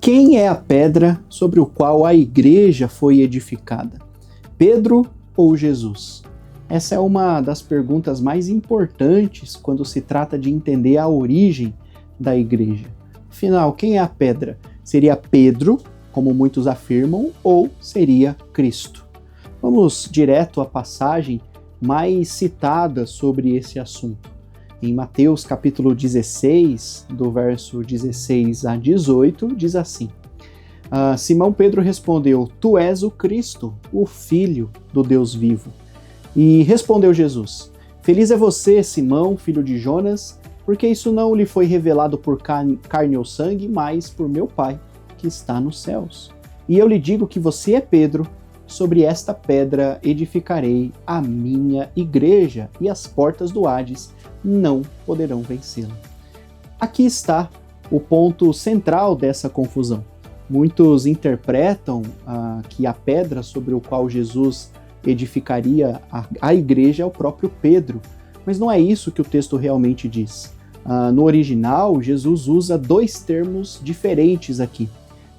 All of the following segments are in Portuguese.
Quem é a pedra sobre o qual a igreja foi edificada? Pedro ou Jesus? Essa é uma das perguntas mais importantes quando se trata de entender a origem da igreja. Afinal, quem é a pedra? Seria Pedro, como muitos afirmam, ou seria Cristo? Vamos direto à passagem mais citada sobre esse assunto. Em Mateus capítulo 16, do verso 16 a 18, diz assim: Simão Pedro respondeu: Tu és o Cristo, o Filho do Deus vivo. E respondeu Jesus: Feliz é você, Simão, filho de Jonas, porque isso não lhe foi revelado por carne ou sangue, mas por meu Pai, que está nos céus. E eu lhe digo que você é Pedro, sobre esta pedra edificarei a minha igreja, e as portas do Hades não poderão vencê-la. Aqui está o ponto central dessa confusão. Muitos interpretam que a pedra sobre o qual Jesus edificaria a igreja é o próprio Pedro, mas não é isso que o texto realmente diz. No original, Jesus usa dois termos diferentes aqui.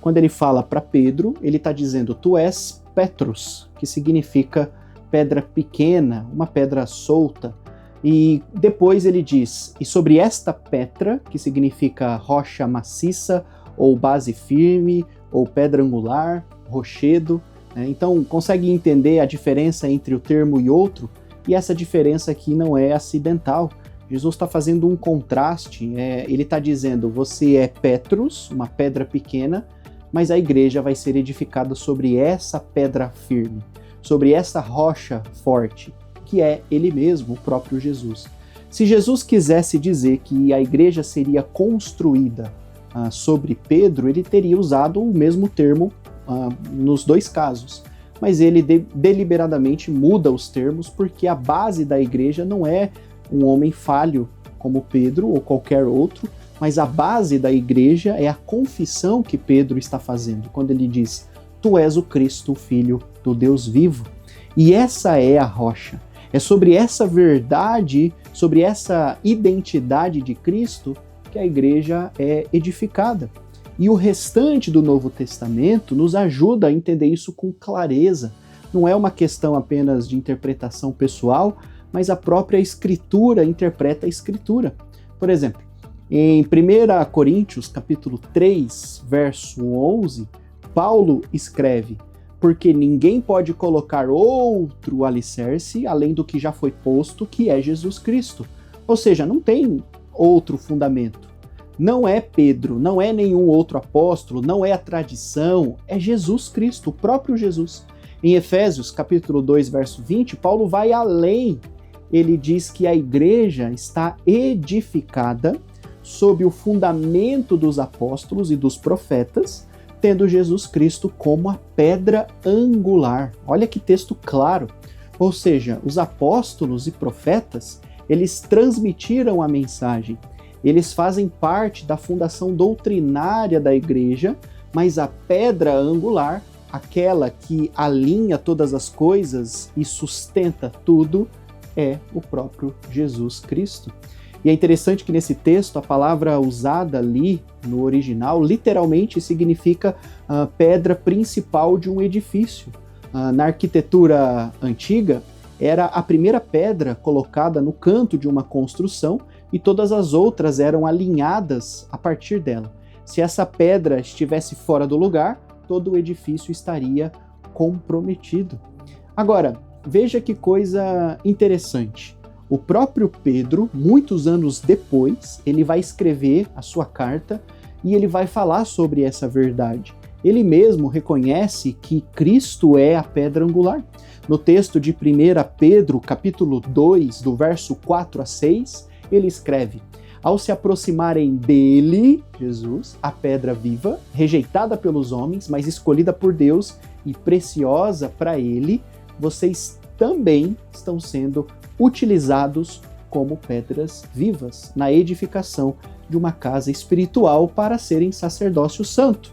Quando ele fala para Pedro, ele está dizendo: Tu és Petros, que significa pedra pequena, uma pedra solta. E depois ele diz: E sobre esta pedra, que significa rocha maciça, ou base firme, ou pedra angular, rochedo. Então, consegue entender a diferença entre o termo e outro? E essa diferença aqui não é acidental. Jesus está fazendo um contraste. Ele está dizendo: você é Petros, uma pedra pequena, mas a igreja vai ser edificada sobre essa pedra firme, sobre essa rocha forte, que é ele mesmo, o próprio Jesus. Se Jesus quisesse dizer que a igreja seria construída sobre Pedro, ele teria usado o mesmo termo nos dois casos. Mas ele deliberadamente muda os termos, porque a base da igreja não é um homem falho como Pedro ou qualquer outro, mas a base da igreja é a confissão que Pedro está fazendo, quando ele diz: Tu és o Cristo, o Filho do Deus vivo. E essa é a rocha. É sobre essa verdade, sobre essa identidade de Cristo, que a igreja é edificada. E o restante do Novo Testamento nos ajuda a entender isso com clareza. Não é uma questão apenas de interpretação pessoal, mas a própria Escritura interpreta a Escritura. Por exemplo, em 1 Coríntios, capítulo 3, verso 11, Paulo escreve: Porque ninguém pode colocar outro alicerce além do que já foi posto, que é Jesus Cristo. Ou seja, não tem outro fundamento. Não é Pedro, não é nenhum outro apóstolo, não é a tradição, é Jesus Cristo, o próprio Jesus. Em Efésios, capítulo 2, verso 20, Paulo vai além. Ele diz que a igreja está edificada sob o fundamento dos apóstolos e dos profetas, tendo Jesus Cristo como a pedra angular. Olha que texto claro. Ou seja, os apóstolos e profetas, eles transmitiram a mensagem. Eles fazem parte da fundação doutrinária da igreja, mas a pedra angular, aquela que alinha todas as coisas e sustenta tudo, é o próprio Jesus Cristo. E é interessante que nesse texto a palavra usada ali no original literalmente significa pedra principal de um edifício. Na arquitetura antiga, era a primeira pedra colocada no canto de uma construção e todas as outras eram alinhadas a partir dela. Se essa pedra estivesse fora do lugar, todo o edifício estaria comprometido. Agora, veja que coisa interessante. O próprio Pedro, muitos anos depois, ele vai escrever a sua carta e ele vai falar sobre essa verdade. Ele mesmo reconhece que Cristo é a pedra angular. No texto de 1 Pedro, capítulo 2, do verso 4 a 6, ele escreve: Ao se aproximarem dele, Jesus, a pedra viva, rejeitada pelos homens, mas escolhida por Deus e preciosa para ele, vocês também estão sendo utilizados como pedras vivas na edificação de uma casa espiritual para serem sacerdócio santo.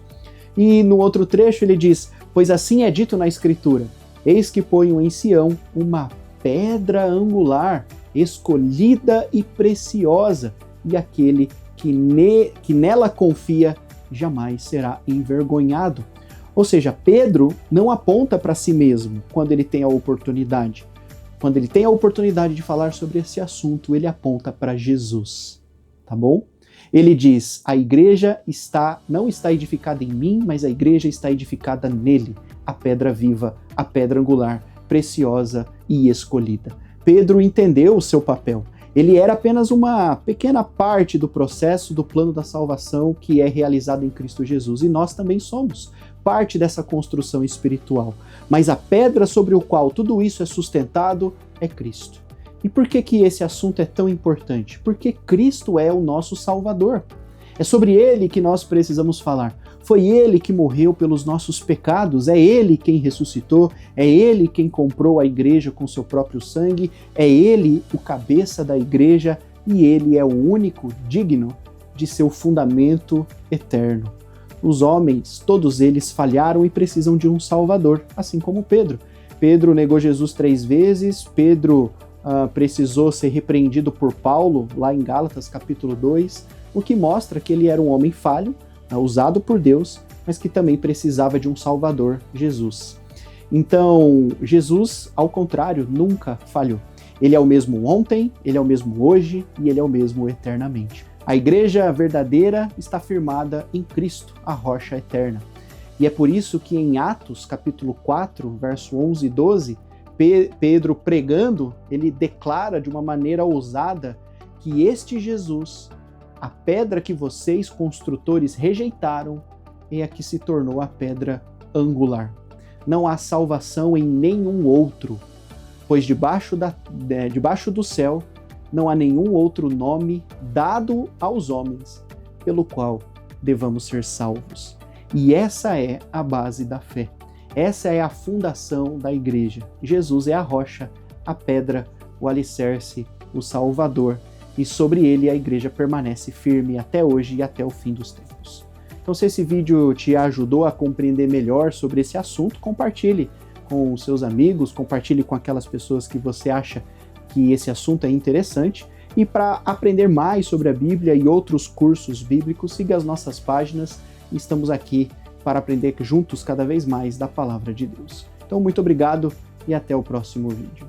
E no outro trecho ele diz: Pois assim é dito na Escritura: Eis que ponho em Sião uma pedra angular, escolhida e preciosa, e aquele que nela confia jamais será envergonhado. Ou seja, Pedro não aponta para si mesmo quando ele tem a oportunidade. Quando ele tem a oportunidade de falar sobre esse assunto, ele aponta para Jesus, tá bom? Ele diz, a igreja não está edificada em mim, mas a igreja está edificada nele, a pedra viva, a pedra angular, preciosa e escolhida. Pedro entendeu o seu papel. Ele era apenas uma pequena parte do processo do plano da salvação que é realizado em Cristo Jesus. E nós também somos parte dessa construção espiritual. Mas a pedra sobre o qual tudo isso é sustentado é Cristo. E por que esse assunto é tão importante? Porque Cristo é o nosso Salvador. É sobre Ele que nós precisamos falar. Foi Ele que morreu pelos nossos pecados, é Ele quem ressuscitou, é Ele quem comprou a igreja com seu próprio sangue, é Ele o cabeça da igreja e Ele é o único digno de seu fundamento eterno. Os homens, todos eles falharam e precisam de um Salvador, assim como Pedro. Pedro negou Jesus 3 vezes, Pedro precisou ser repreendido por Paulo, lá em Gálatas capítulo 2, o que mostra que ele era um homem falho, usado por Deus, mas que também precisava de um Salvador, Jesus. Então, Jesus, ao contrário, nunca falhou. Ele é o mesmo ontem, ele é o mesmo hoje e ele é o mesmo eternamente. A igreja verdadeira está firmada em Cristo, a rocha eterna. E é por isso que em Atos, capítulo 4, verso 11 e 12, Pedro pregando, ele declara de uma maneira ousada que este Jesus, a pedra que vocês, construtores, rejeitaram, é a que se tornou a pedra angular. Não há salvação em nenhum outro, pois debaixo do céu não há nenhum outro nome dado aos homens pelo qual devamos ser salvos. E essa é a base da fé. Essa é a fundação da igreja. Jesus é a rocha, a pedra, o alicerce, o Salvador. E sobre ele a igreja permanece firme até hoje e até o fim dos tempos. Então, se esse vídeo te ajudou a compreender melhor sobre esse assunto, compartilhe com os seus amigos, compartilhe com aquelas pessoas que você acha que esse assunto é interessante. E para aprender mais sobre a Bíblia e outros cursos bíblicos, siga as nossas páginas. Estamos aqui para aprender juntos cada vez mais da Palavra de Deus. Então, muito obrigado e até o próximo vídeo.